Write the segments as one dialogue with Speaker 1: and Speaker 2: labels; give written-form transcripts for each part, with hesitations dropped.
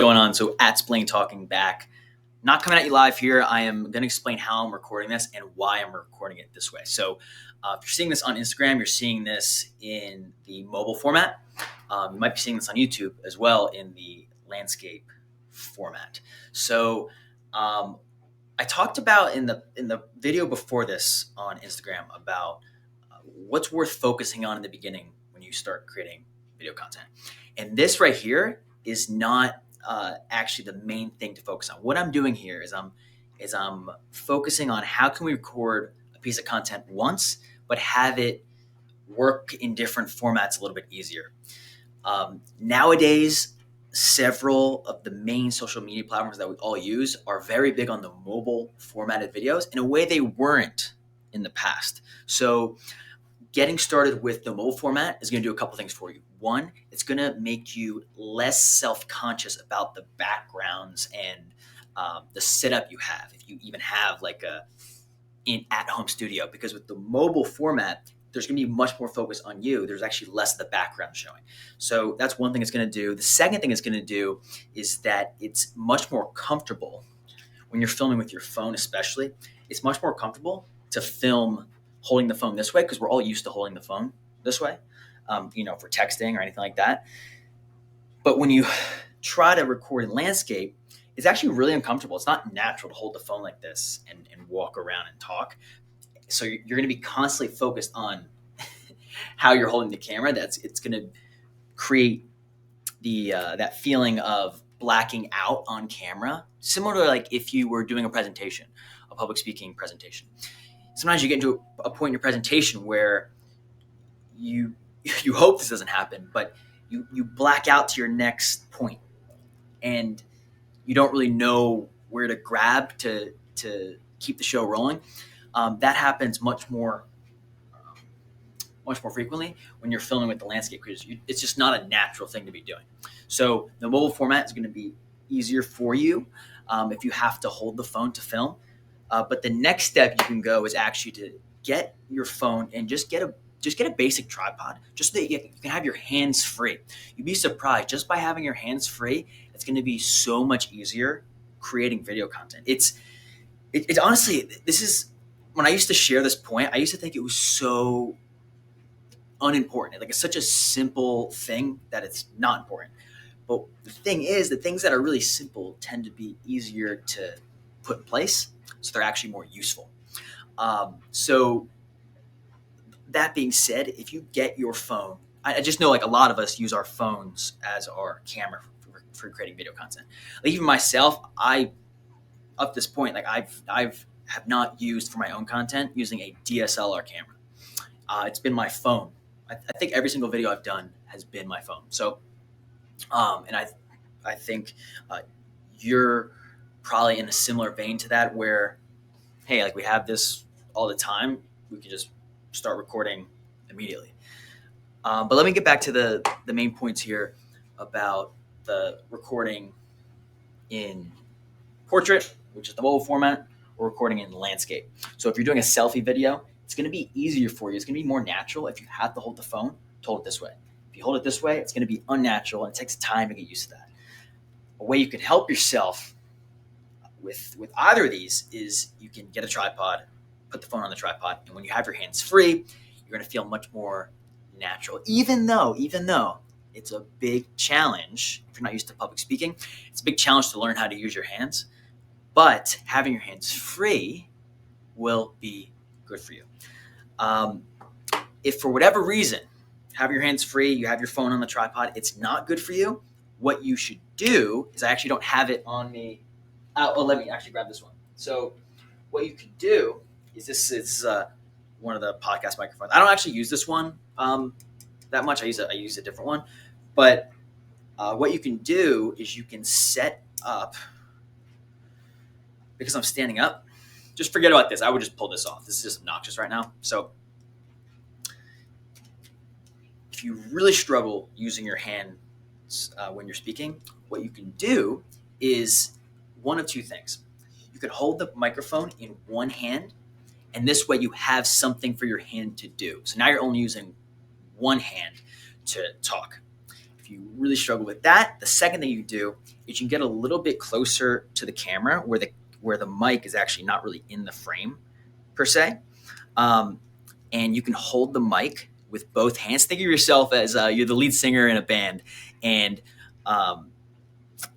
Speaker 1: Going on? So at SpillaneTalking back, not coming at you live here. I am going to explain how I'm recording this and why I'm recording it this way. So if you're seeing this on Instagram, you're seeing this in the mobile format. You might be seeing this on YouTube as well in the landscape format. So I talked about in the video before this on Instagram about what's worth focusing on in the beginning when you start creating video content. And this right here is not actually the main thing to focus on. What I'm doing here is I'm focusing on how can we record a piece of content once, but have it work in different formats a little bit easier. Nowadays, several of the main social media platforms that we all use are very big on the mobile formatted videos in a way they weren't in the past. So getting started with the mobile format is going to do a couple things for you. One, it's going to make you less self-conscious about the backgrounds and the setup you have, if you even have like an at-home studio. Because with the mobile format, there's going to be much more focus on you. There's actually less of the background showing. So that's one thing it's going to do. The second thing it's going to do is that it's much more comfortable when you're filming with your phone, especially. It's much more comfortable to film holding the phone this way, because we're all used to holding the phone this way, for texting or anything like that. But when you try to record in landscape, it's actually really uncomfortable. It's not natural to hold the phone like this and walk around and talk. So you're going to be constantly focused on how you're holding the camera. It's going to create the that feeling of blacking out on camera, similar to like if you were doing a presentation, a public speaking presentation. Sometimes you get into a point in your presentation where you hope this doesn't happen, but you black out to your next point and you don't really know where to grab to keep the show rolling. That happens much more frequently when you're filming with the landscape, because it's just not a natural thing to be doing. So the mobile format is going to be easier for you if you have to hold the phone to film. But the next step you can go is actually to get your phone and just get a basic tripod, just so that you can have your hands free. You'd be surprised, just by having your hands free, it's going to be so much easier creating video content. It's honestly, this is when I used to share this point, I used to think it was so unimportant. Like, it's such a simple thing that it's not important. But the thing is, the things that are really simple tend to be easier to put in place, so they're actually more useful. So that being said, if you get your phone, I just know like a lot of us use our phones as our camera for creating video content. Like even myself, up to this point, like I've have not used for my own content using a DSLR camera. It's been my phone. I think every single video I've done has been my phone. So, and I think you're probably in a similar vein to that, where, hey, like we have this all the time, we can just start recording immediately. But let me get back to the main points here about the recording in portrait, which is the mobile format, or recording in landscape. So if you're doing a selfie video, it's going to be easier for you. It's going to be more natural if you have to hold the phone to hold it this way. If you hold it this way, it's going to be unnatural, and it takes time to get used to that. A way you can help yourself with either of these is you can get a tripod, put the phone on the tripod, and when you have your hands free, you're going to feel much more natural. Even though it's a big challenge, if you're not used to public speaking, it's a big challenge to learn how to use your hands. But having your hands free will be good for you. If for whatever reason, having your hands free, you have your phone on the tripod, it's not good for you, what you should do is, I actually don't have it on me. Let me actually grab this one. So what you could do is this is one of the podcast microphones. I don't actually use this one that much. I use a different one. But what you can do is you can set up, because I'm standing up, just forget about this. I would just pull this off. This is just obnoxious right now. So if you really struggle using your hands when you're speaking, what you can do is one of two things. You could hold the microphone in one hand, and this way you have something for your hand to do. So now you're only using one hand to talk. if you really struggle with that, the second thing you do is you can get a little bit closer to the camera where the mic is actually not really in the frame per se. And you can hold the mic with both hands. Think of yourself as you're the lead singer in a band. And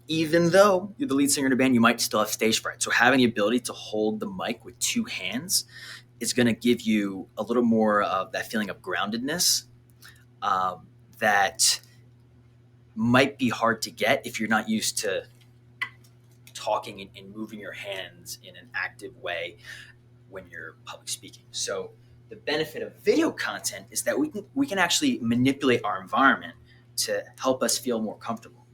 Speaker 1: even though you're the lead singer in a band, you might still have stage fright. So having the ability to hold the mic with two hands is going to give you a little more of that feeling of groundedness that might be hard to get if you're not used to talking and moving your hands in an active way when you're public speaking. So the benefit of video content is that we can actually manipulate our environment to help us feel more comfortable.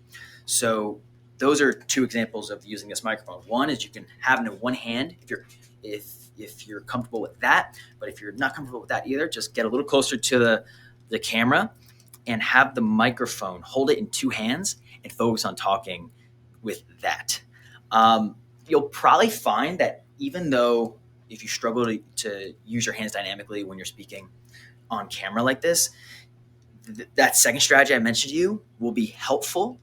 Speaker 1: So those are two examples of using this microphone. One is you can have it in one hand if you're comfortable with that. But if you're not comfortable with that either, just get a little closer to the camera and have the microphone, hold it in two hands and focus on talking with that. You'll probably find that even though if you struggle to use your hands dynamically when you're speaking on camera like this, that second strategy I mentioned to you will be helpful.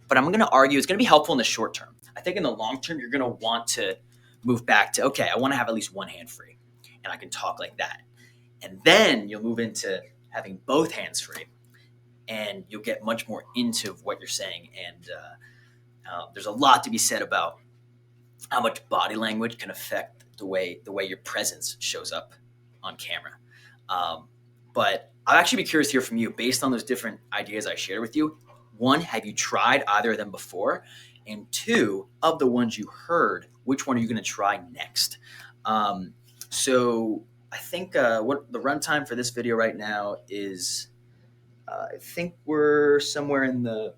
Speaker 1: But I'm going to argue it's going to be helpful in the short term. I think in the long term, you're going to want to move back to, okay, I want to have at least one hand free and I can talk like that. And then you'll move into having both hands free and you'll get much more into what you're saying. And there's a lot to be said about how much body language can affect the way your presence shows up on camera. But I'd actually be curious to hear from you based on those different ideas I shared with you. One, have you tried either of them before? And two, of the ones you heard, which one are you going to try next? So I think what the runtime for this video right now is, I think we're somewhere in the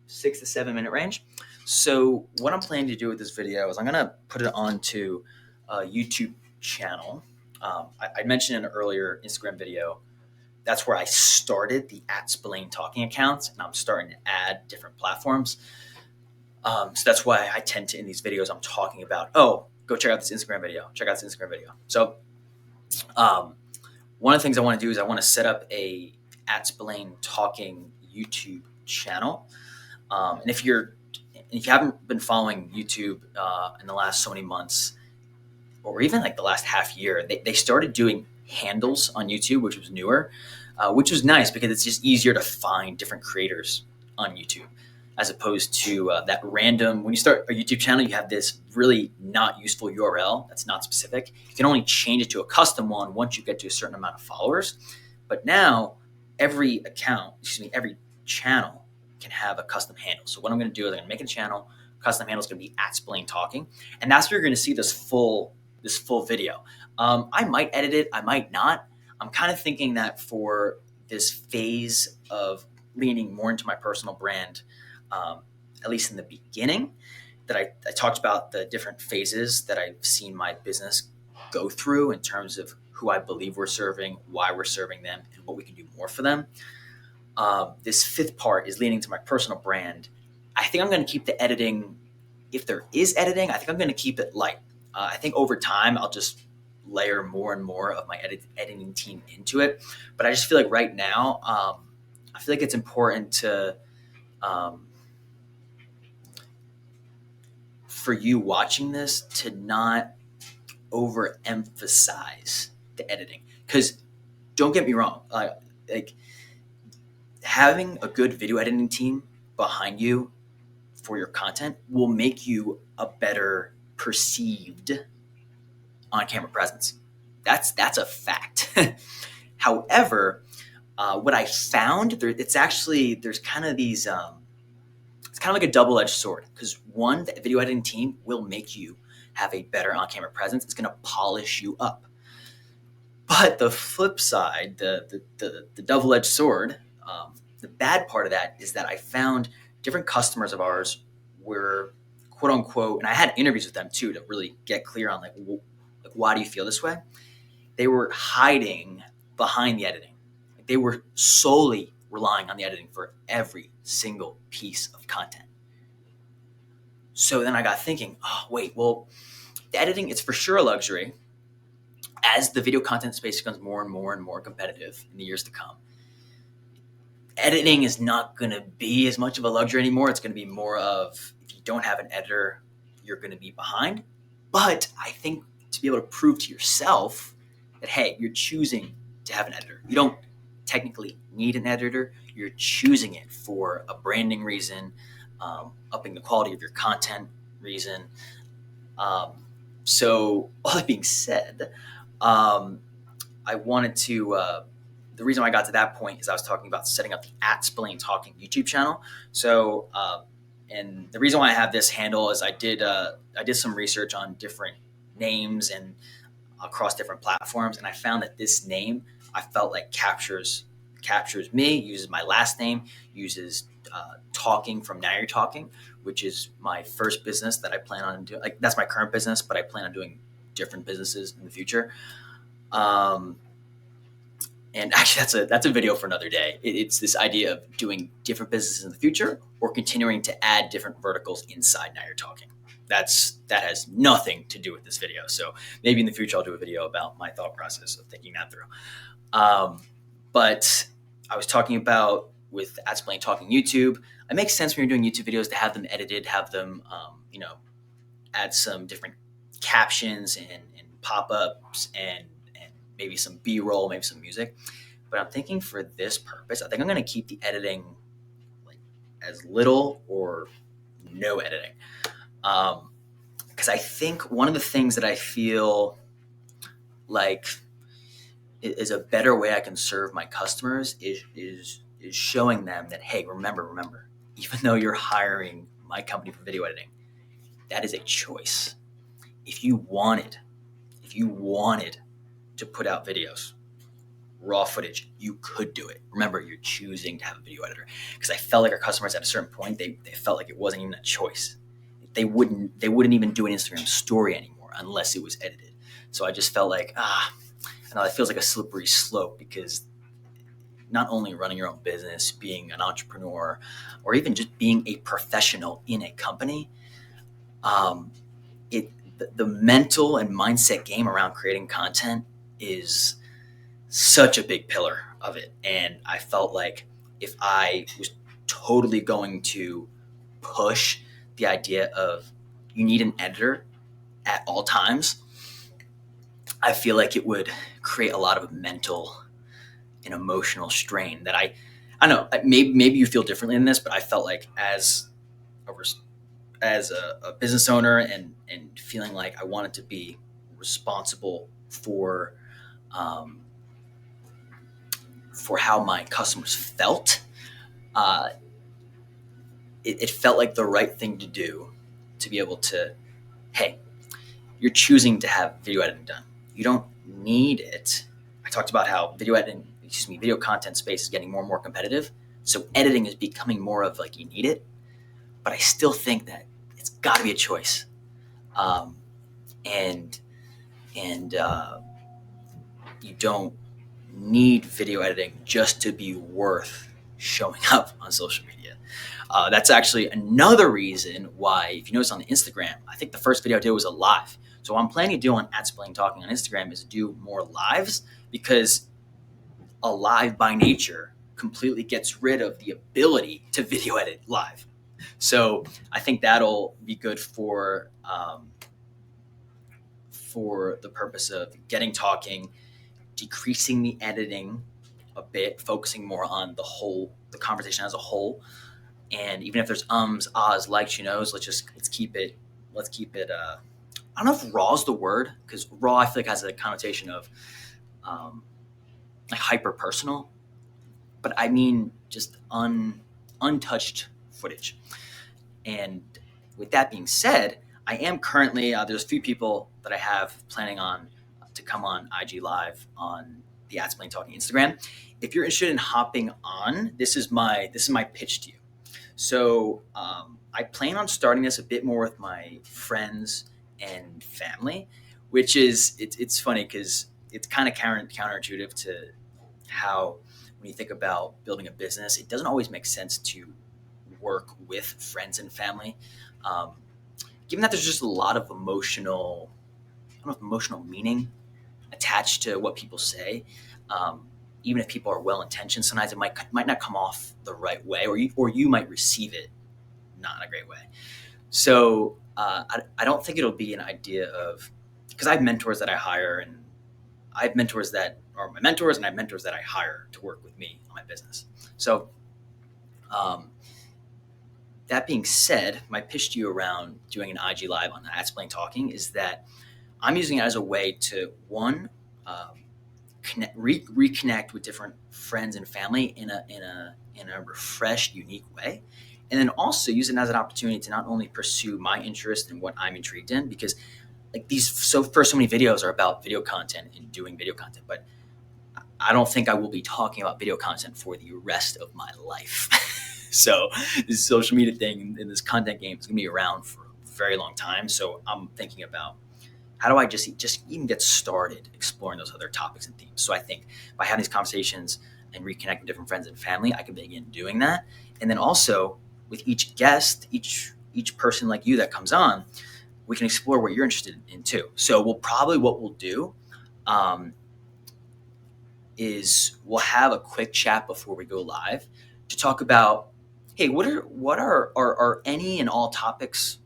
Speaker 1: 6 to 7 minute range. So what I'm planning to do with this video is I'm going to put it onto a YouTube channel. I mentioned in an earlier Instagram video, that's where I started the @SpillaneTalking accounts, and I'm starting to add different platforms. So that's why I tend to, in these videos, I'm talking about, oh, go check out this Instagram video. Check out this Instagram video. So one of the things I want to do is I want to set up a @SpillaneTalking YouTube channel. And if you haven't been following YouTube in the last so many months, or even like the last half year, they started doing handles on YouTube, which was newer, which was nice because it's just easier to find different creators on YouTube as opposed to that random. When you start a YouTube channel, you have this really not useful URL that's not specific. You can only change it to a custom one once you get to a certain amount of followers. But now every channel can have a custom handle. So what I'm going to do is I'm going to make a channel. Custom handle is going to be @SpillaneTalking, and that's where you're going to see this full video. I might edit it, I might not. I'm kind of thinking that for this phase of leaning more into my personal brand, at least in the beginning, that I talked about the different phases that I've seen my business go through in terms of who I believe we're serving, why we're serving them, and what we can do more for them. This fifth part is leaning to my personal brand. I think I'm going to keep the editing, if there is editing, I think I'm going to keep it light. I think over time, I'll just layer more and more of my editing team into it. But I just feel like right now, I feel like it's important to, for you watching this, to not overemphasize the editing. Because don't get me wrong, like having a good video editing team behind you for your content will make you a better perceived on-camera presence. That's a fact. However, what I found, there's kind of these, it's kind of like a double-edged sword, because one, the video editing team will make you have a better on-camera presence. It's going to polish you up. But the flip side, the double-edged sword, the bad part of that is that I found different customers of ours were, quote unquote, and I had interviews with them too to really get clear on like why do you feel this way? They were hiding behind the editing. They were solely relying on the editing for every single piece of content. So then I got thinking, oh wait, well, the editing, it's for sure a luxury. As the video content space becomes more and more and more competitive in the years to come, editing is not going to be as much of a luxury anymore. It's going to be more of, if you don't have an editor, you're going to be behind. But I think to be able to prove to yourself that, hey, you're choosing to have an editor. You don't technically need an editor. You're choosing it for a branding reason, upping the quality of your content reason. So all that being said, I wanted to, the reason why I got to that point is I was talking about setting up the @SpillaneTalking YouTube channel. So, and the reason why I have this handle is I did some research on different names and across different platforms, and I found that this name I felt like captures me, uses my last name, uses talking from Now You're Talking, which is my first business that I plan on doing. Like, that's my current business, but I plan on doing different businesses in the future. And actually, that's a video for another day. It's this idea of doing different businesses in the future or continuing to add different verticals inside Now You're Talking. That has nothing to do with this video. So maybe in the future I'll do a video about my thought process of thinking that through. But I was talking about with @SpillaneTalking YouTube. It makes sense when you're doing YouTube videos to have them edited, have them add some different captions and pop-ups and maybe some B-roll, maybe some music. But I'm thinking for this purpose, I think I'm going to keep the editing like as little or no editing. Because I think one of the things that I feel like is a better way I can serve my customers is showing them that, hey, remember, even though you're hiring my company for video editing, that is a choice. If you wanted to put out videos, raw footage, you could do it. Remember, you're choosing to have a video editor. Because I felt like our customers at a certain point, they felt like it wasn't even a choice. They wouldn't even do an Instagram story anymore unless it was edited. So I just felt like, I know that feels like a slippery slope, because not only running your own business, being an entrepreneur, or even just being a professional in a company, the mental and mindset game around creating content is such a big pillar of it. And I felt like if I was totally going to push the idea of you need an editor at all times, I feel like it would create a lot of mental and emotional strain that I don't know, maybe you feel differently in this, but I felt like as a business owner and feeling like I wanted to be responsible for how my customers felt, it felt like the right thing to do, to be able to, hey, you're choosing to have video editing done. You don't need it. I talked about how video content space is getting more and more competitive. So editing is becoming more of like, you need it, but I still think that it's got to be a choice. And you don't need video editing just to be worth showing up on social media. That's actually another reason why, if you notice on the Instagram, I think the first video I did was a live. So what I'm planning to do on @SpillaneTalking on Instagram is do more lives, because a live by nature completely gets rid of the ability to video edit live. So I think that'll be good for the purpose of getting talking, decreasing the editing a bit, focusing more on the conversation as a whole. And even if there's ums, ahs, likes, let's keep it. I don't know if raw is the word, because raw I feel like has a connotation of like hyper personal, but I mean just untouched footage. And with that being said, I am currently there's a few people that I have planning on to come on IG Live on the @SpillaneTalking Instagram. If you're interested in hopping on, this is my pitch to you. So I plan on starting this a bit more with my friends and family, which is it's funny because it's kind of counterintuitive to how, when you think about building a business, it doesn't always make sense to work with friends and family. Given that there's just a lot of emotional meaning attached to what people say. even if people are well intentioned, sometimes it might not come off the right way, or you might receive it not in a great way. So I don't think it'll be an idea of, because I have mentors that I hire, and I have mentors that are my mentors, and I have mentors that I hire to work with me on my business. So um, that being said, my pitch to you around doing an IG live on SpillaneTalking is that I'm using it as a way to, one, reconnect with different friends and family in a refreshed, unique way, and then also use it as an opportunity to not only pursue my interest in what I'm intrigued in, because like so many videos are about video content and doing video content, but I don't think I will be talking about video content for the rest of my life. So this social media thing and this content game is going to be around for a very long time. So I'm thinking about, how do I just even get started exploring those other topics and themes? So I think by having these conversations and reconnecting with different friends and family, I can begin doing that. And then also with each guest, each person like you that comes on, we can explore what you're interested in too. So what we'll do is we'll have a quick chat before we go live to talk about, hey, what are any and all topics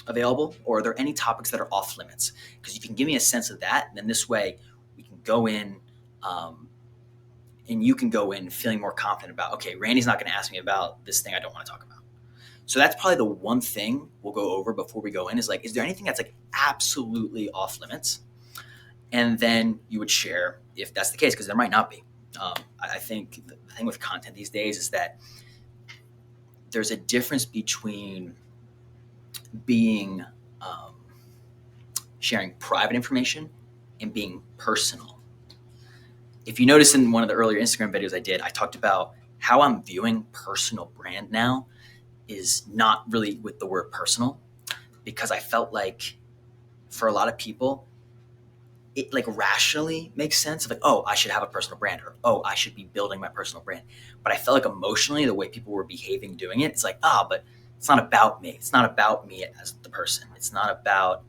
Speaker 1: available, or are there any topics that are off limits? Because you can give me a sense of that, then this way we can go in, and you can go in feeling more confident about, okay, Randy's not going to ask me about this thing I don't want to talk about. So that's probably the one thing we'll go over before we go in, is like, is there anything that's like absolutely off limits? And then you would share if that's the case, because there might not be. I think the thing with content these days is that there's a difference between being sharing private information and being personal. If you notice in one of the earlier Instagram videos I did, I talked about how I'm viewing personal brand now is not really with the word personal, because I felt like for a lot of people, it like rationally makes sense of like, oh, I should have a personal brand, or oh, I should be building my personal brand. But I felt like emotionally, the way people were behaving doing it, it's like, but it's not about me. It's not about me as the person. It's not about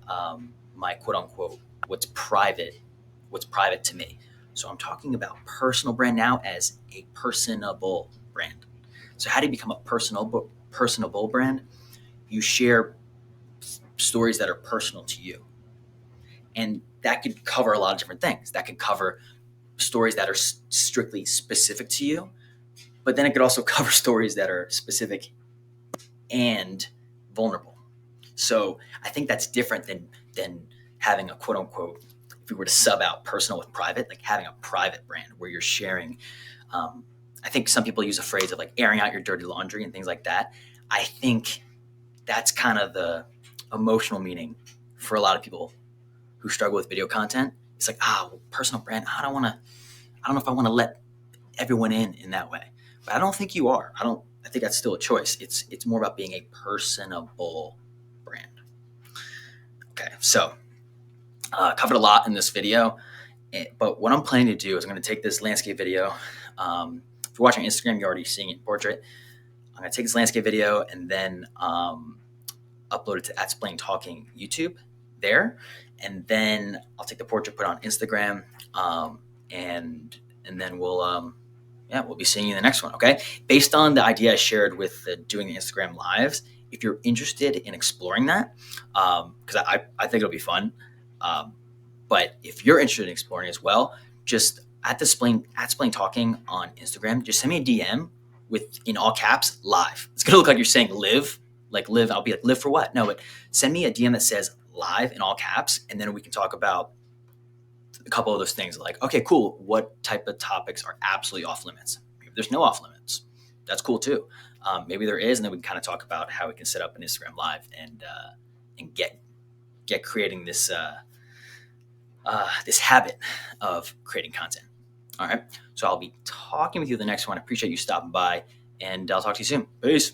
Speaker 1: my quote unquote what's private to me. So I'm talking about personal brand now as a personable brand. So how do you become a personable brand? You share stories that are personal to you. And that could cover a lot of different things. That could cover stories that are strictly specific to you, but then it could also cover stories that are specific and vulnerable. So I think that's different than having a quote unquote, if we were to sub out personal with private, like having a private brand where you're sharing. I think some people use a phrase of like airing out your dirty laundry and things like that. I think that's kind of the emotional meaning for a lot of people who struggle with video content. It's like, personal brand. I don't know if I want to let everyone in that way. But I don't think you are. I think that's still a choice. It's more about being a personable brand. Okay, so covered a lot in this video, but what I'm planning to do is I'm going to take this landscape video. If you're watching Instagram, you're already seeing it in portrait. I'm going to take this landscape video and then upload it to @SpillaneTalking YouTube there, and then I'll take the portrait, put it on Instagram, and then we'll be seeing you in the next one. Okay, based on the idea I shared with doing the Instagram lives, if you're interested in exploring that, because I think it'll be fun, but if you're interested in exploring as well, just @SpillaneTalking on Instagram, just send me a DM with, in all caps, live. It's gonna look like you're saying live, like live. I'll be like, live for what? No, but send me a DM that says live in all caps, and then we can talk about a couple of those things. Like, okay, cool. What type of topics are absolutely off limits? Maybe there's no off limits. That's cool too. Maybe there is, and then we can kind of talk about how we can set up an Instagram live and get creating this this habit of creating content. All right. So I'll be talking with you the next one. I appreciate you stopping by, and I'll talk to you soon. Peace.